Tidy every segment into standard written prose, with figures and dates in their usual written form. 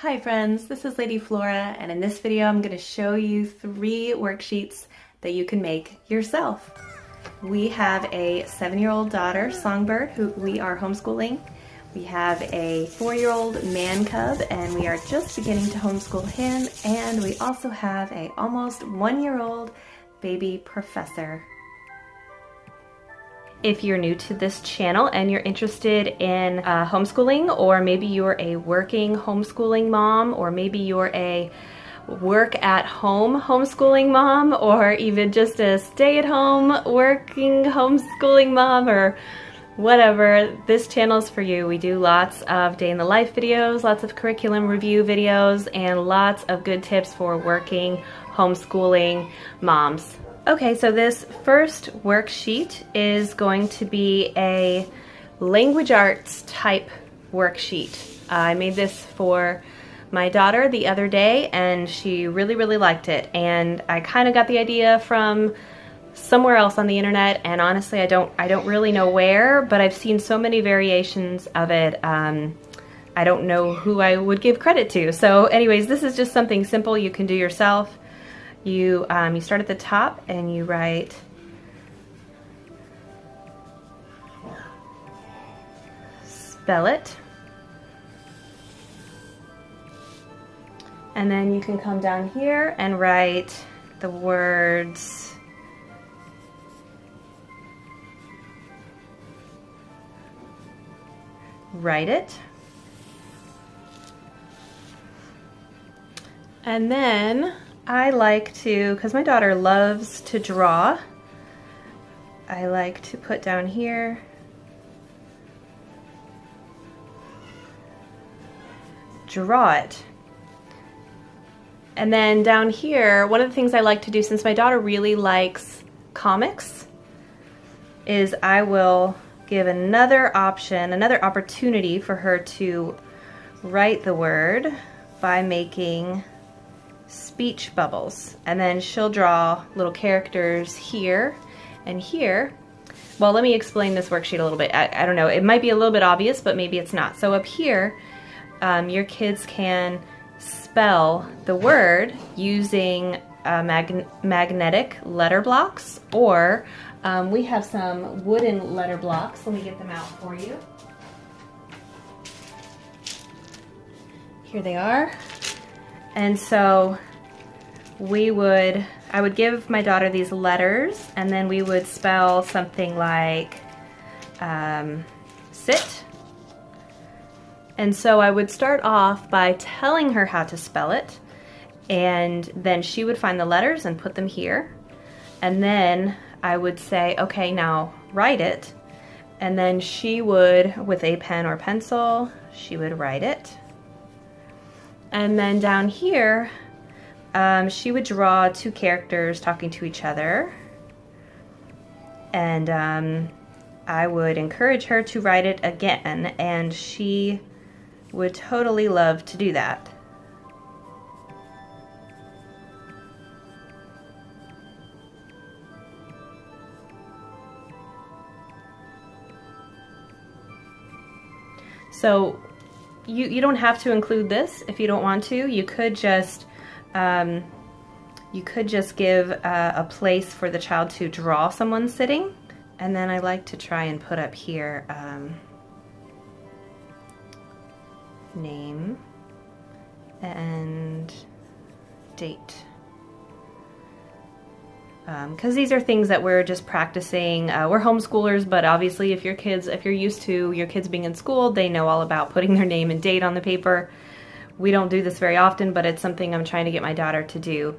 Hi friends, this is Lady Flora, and in this video I'm going to show you 3 worksheets that you can make yourself. We have a 7-year-old daughter, Songbird, who we are homeschooling. We have a 4-year-old man cub, and we are just beginning to homeschool him, and we also have a almost 1-year-old baby professor. If you're new to this channel and you're interested in homeschooling, or maybe you're a working homeschooling mom, or maybe you're a work-at-home homeschooling mom, or even just a stay-at-home working homeschooling mom, or whatever, this channel is for you. We do lots of day-in-the-life videos, lots of curriculum review videos, and lots of good tips for working homeschooling moms. Okay, so this first worksheet is going to be a language arts type worksheet. I made this for my daughter the other day and she really liked it, and I kind of got the idea from somewhere else on the internet, and honestly I don't really know where, but I've seen so many variations of it. I don't know who I would give credit to. So anyways, this is just something simple you can do yourself. You start at the top and you write spell it, and then you can come down here and write the words write it, and then I like to, because my daughter loves to draw, I like to put down here draw it. And then down here, one of the things I like to do, since my daughter really likes comics, is I will give another option, another opportunity for her to write the word by making speech bubbles, and then she'll draw little characters here and here. Well, let me explain this worksheet a little bit. I don't know, it might be a little bit obvious, but maybe it's not. So up here, your kids can spell the word using magnetic letter blocks, or we have some wooden letter blocks. Let me get them out for you. Here they are. And so I would give my daughter these letters, and then we would spell something like sit. And so I would start off by telling her how to spell it, and then she would find the letters and put them here. And then I would say, okay, now write it. And then she would, with a pen or pencil, she would write it. And then down here, she would draw 2 characters talking to each other. And I would encourage her to write it again, and she would totally love to do that. So you don't have to include this if you don't want to. You could just give a place for the child to draw someone sitting, and then I like to try and put up here name and date, because these are things that we're just practicing. We're homeschoolers, but obviously if you're used to your kids being in school, they know all about putting their name and date on the paper. We don't do this very often, but it's something I'm trying to get my daughter to do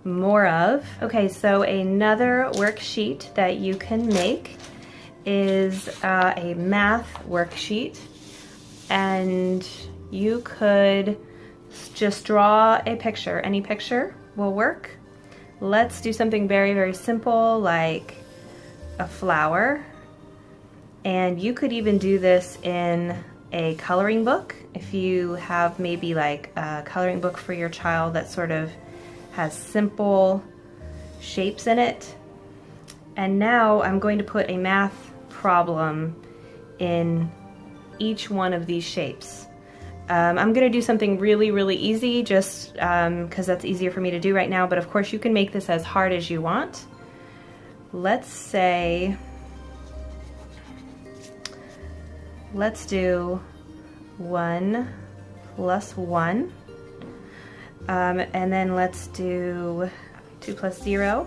more of. Okay, so another worksheet that you can make is a math worksheet, and you could just draw a picture. Any picture will work. Let's do something very simple, like a flower. And you could even do this in a coloring book. If you have maybe like a coloring book for your child that sort of has simple shapes in it. And now I'm going to put a math problem in each one of these shapes. I'm gonna do something really easy just because that's easier for me to do right now, but of course you can make this as hard as you want. Let's say, let's do 1 plus 1, and then let's do 2 plus 0,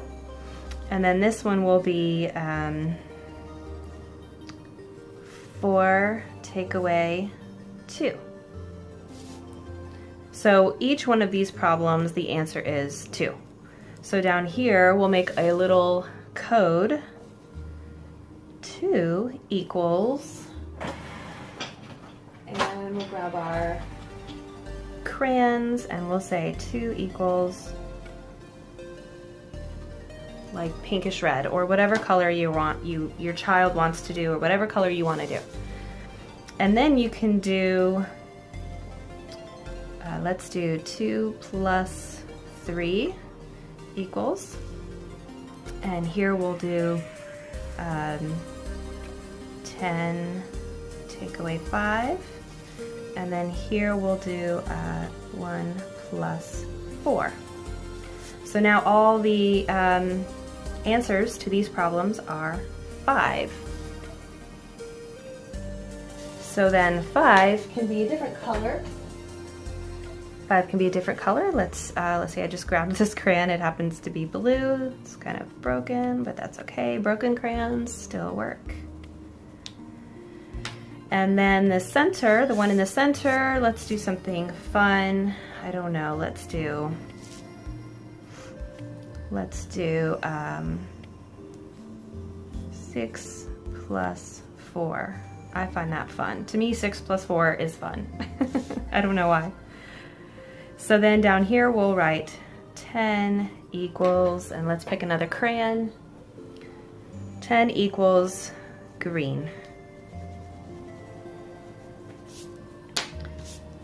and then this one will be 4 take away 2. So each one of these problems, the answer is 2. So down here, we'll make a little code. 2 equals, and we'll grab our crayons and we'll say 2 equals like pinkish red, or whatever color you want, your child wants to do, or whatever color you want to do. And then you can do, let's do 2 plus 3 equals, and here we'll do 10 take away 5, and then here we'll do 1 plus 4. So now all the answers to these problems are 5. So then 5 can be a different color. 5 can be a different color. Let's see, I just grabbed this crayon. It happens to be blue. It's kind of broken, but that's okay. Broken crayons still work. And then the center, the one in the center, let's do something fun. I don't know, let's do 6 plus 4. I find that fun. To me, 6 plus 4 is fun. I don't know why. So then down here we'll write 10 equals, and let's pick another crayon. 10 equals green.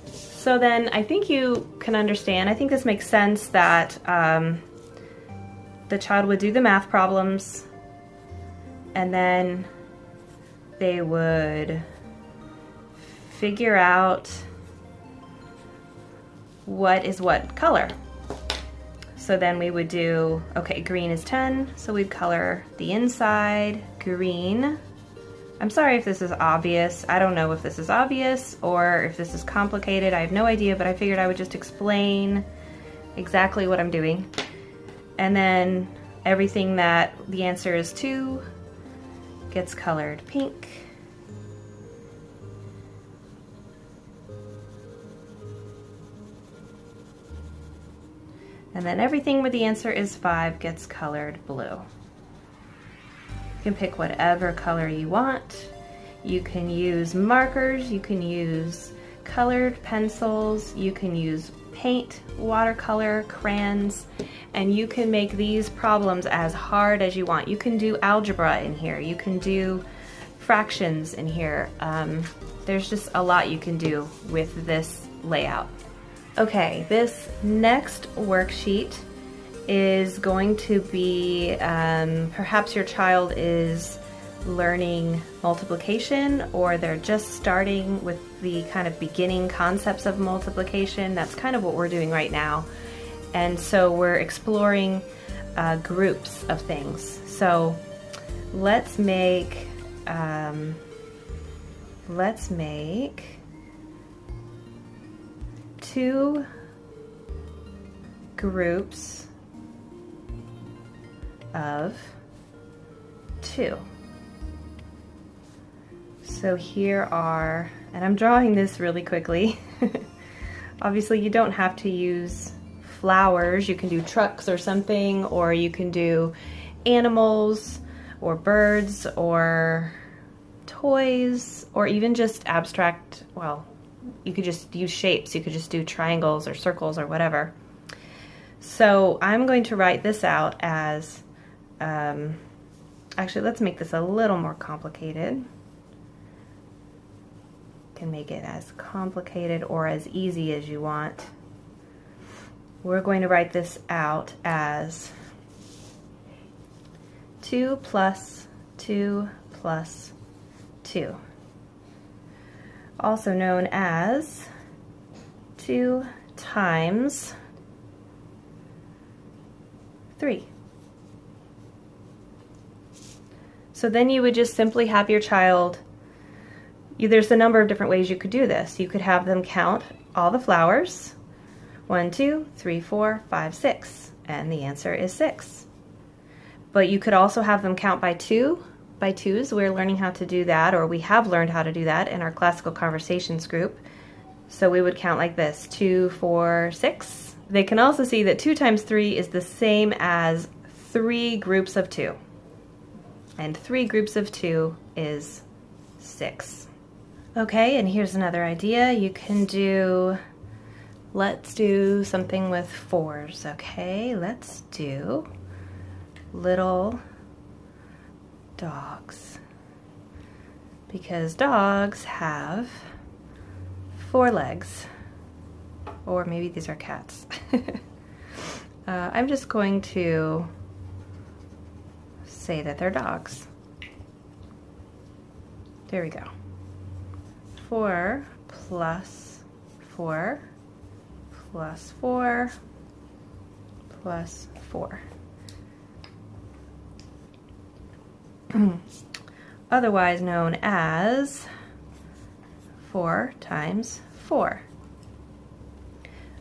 So then I think you can understand, I think this makes sense that the child would do the math problems and then they would figure out what is what color. So then we would do, okay, green is 10, so we'd color the inside green. I'm sorry if this is obvious. I don't know if this is obvious or if this is complicated. I have no idea, but I figured I would just explain exactly what I'm doing. And then everything that the answer is 2 gets colored pink. And then everything where the answer is 5 gets colored blue. You can pick whatever color you want. You can use markers, you can use colored pencils, you can use paint, watercolor, crayons, and you can make these problems as hard as you want. You can do algebra in here, you can do fractions in here. There's just a lot you can do with this layout. Okay, this next worksheet is going to be, perhaps your child is learning multiplication, or they're just starting with the kind of beginning concepts of multiplication. That's kind of what we're doing right now. And so we're exploring groups of things. So let's make 2 groups of 2. So here are, and I'm drawing this really quickly. Obviously you don't have to use flowers. You can do trucks or something, or you can do animals or birds or toys, or even just abstract, well, you could just use shapes. You could just do triangles or circles or whatever. So I'm going to write this out as, actually let's make this a little more complicated. You can make it as complicated or as easy as you want. We're going to write this out as 2 plus 2 plus 2. Also known as 2 times 3. So then you would just simply have your child, there's a number of different ways you could do this. You could have them count all the flowers, 1, 2, 3, 4, 5, 6, and the answer is 6. But you could also have them count by twos. We're learning how to do that, or we have learned how to do that in our classical conversations group. So we would count like this, 2, 4, 6. They can also see that 2 times 3 is the same as 3 groups of 2. And 3 groups of 2 is 6. Okay, and here's another idea. You can do, let's do something with 4s, okay? Let's do little dogs. Because dogs have 4 legs. Or maybe these are cats. I'm just going to say that they're dogs. There we go. 4 plus 4 plus 4 plus 4. Otherwise known as 4 times 4.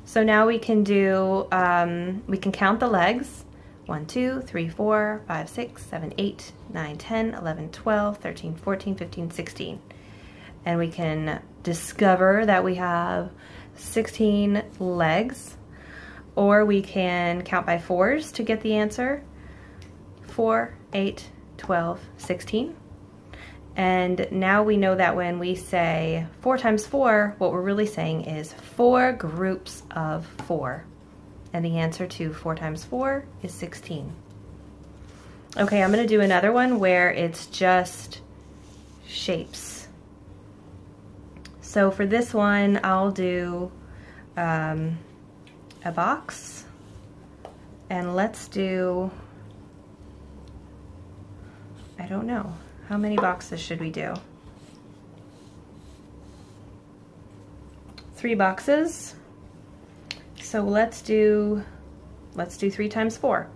So now we can do, we can count the legs. 1, 2, 3, 4, 5, 6, 7, 8, 9, 10, 11, 12, 13, 14, 15, 16. And we can discover that we have 16 legs, or we can count by 4s to get the answer. 4, 8, 12, 16. And now we know that when we say 4 times 4, what we're really saying is 4 groups of 4. And the answer to 4 times 4 is 16. Okay, I'm going to do another one where it's just shapes. So for this one, I'll do a box. And let's do, I don't know, how many boxes should we do? 3 boxes. So let's do 3 times 4.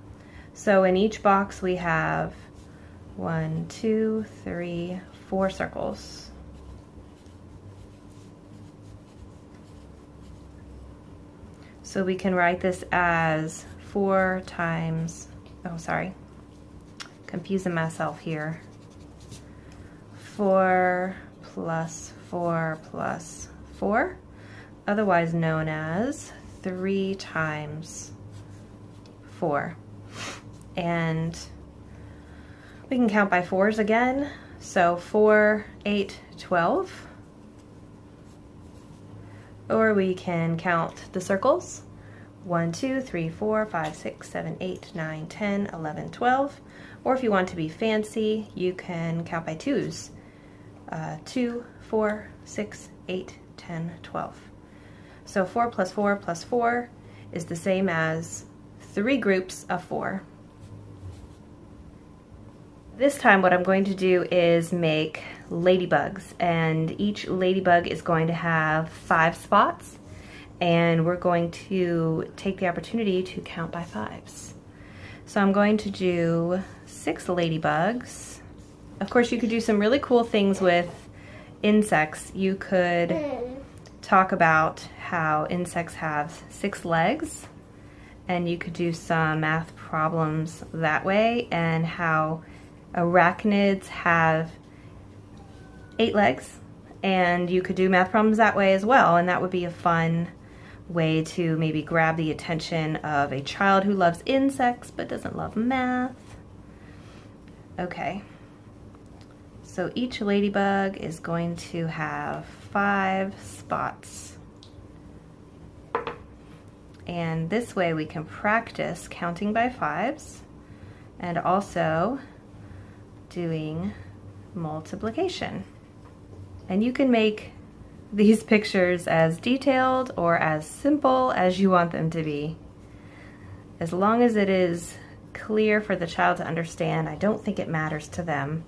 So in each box we have 1, 2, 3, 4 circles. So we can write this as 4 times, oh sorry, confusing myself here. 4 plus 4 plus 4, otherwise known as 3 times 4. And we can count by 4s again. So 4, 8, 12. Or we can count the circles. 1, 2, 3, 4, 5, 6, 7, 8, 9, 10, 11, 12. Or if you want to be fancy, you can count by 2s. 2, 4, 6, 8, 10, 12. So 4 plus 4 plus 4 is the same as 3 groups of 4. This time what I'm going to do is make ladybugs, and each ladybug is going to have 5 spots, and we're going to take the opportunity to count by 5s. So I'm going to do 6 ladybugs. Of course, you could do some really cool things with insects. You could talk about how insects have 6 legs, and you could do some math problems that way, and how arachnids have 8 legs, and you could do math problems that way as well, and that would be a fun way to maybe grab the attention of a child who loves insects but doesn't love math. Okay, so each ladybug is going to have 5 spots. And this way we can practice counting by 5s and also doing multiplication. And you can make these pictures as detailed or as simple as you want them to be. As long as it is clear for the child to understand, I don't think it matters to them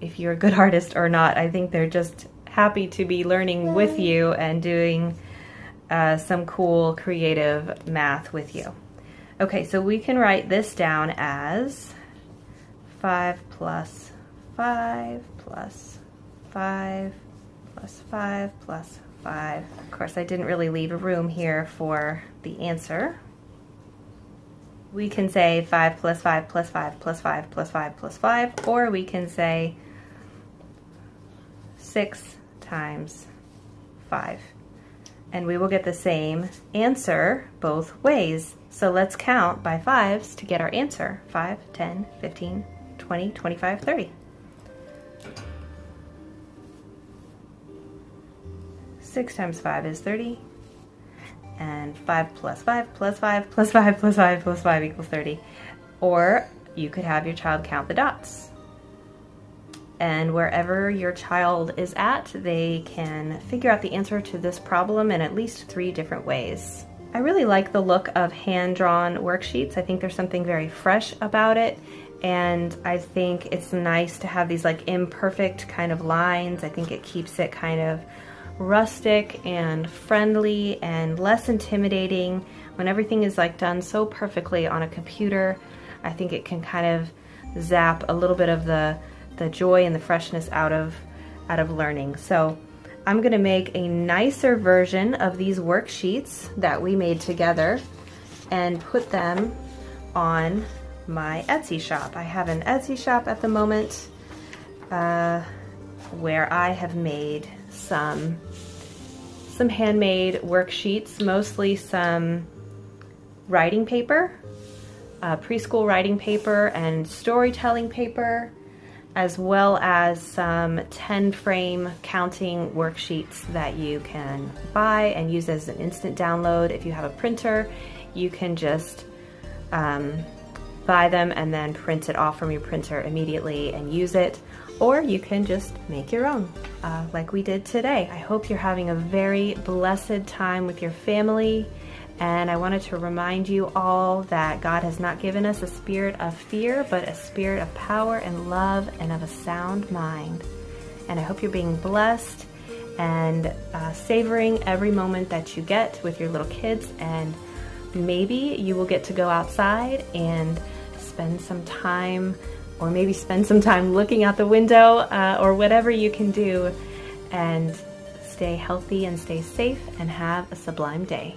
if you're a good artist or not. I think they're just happy to be learning with you and doing some cool creative math with you. Okay, so we can write this down as 5 plus 5 plus 5 plus 5 plus 5. Of course, I didn't really leave a room here for the answer. We can say 5 plus 5 plus 5 plus 5 plus 5 plus 5, or we can say 6 times 5. And we will get the same answer both ways. So let's count by 5s to get our answer. 5, 10, 15, 20, 25, 30. 6 times 5 is 30. And 5 plus 5 plus 5 plus 5 plus 5 plus 5 equals 30. Or you could have your child count the dots. And wherever your child is at, they can figure out the answer to this problem in at least 3 different ways. I really like the look of hand-drawn worksheets. I think there's something very fresh about it, and I think it's nice to have these like imperfect kind of lines. I think it keeps it kind of rustic and friendly and less intimidating. When everything is like done so perfectly on a computer, I think it can kind of zap a little bit of the joy and the freshness out of learning. So I'm going to make a nicer version of these worksheets that we made together and put them on my Etsy shop. I have an Etsy shop at the moment where I have made some handmade worksheets, mostly some writing paper, preschool writing paper and storytelling paper, as well as some 10-frame counting worksheets that you can buy and use as an instant download. If you have a printer, you can just buy them and then print it off from your printer immediately and use it, or you can just make your own, like we did today. I hope you're having a very blessed time with your family. And I wanted to remind you all that God has not given us a spirit of fear, but a spirit of power and love and of a sound mind. And I hope you're being blessed and savoring every moment that you get with your little kids. And maybe you will get to go outside and spend some time, or maybe spend some time looking out the window, or whatever you can do, and stay healthy and stay safe and have a sublime day.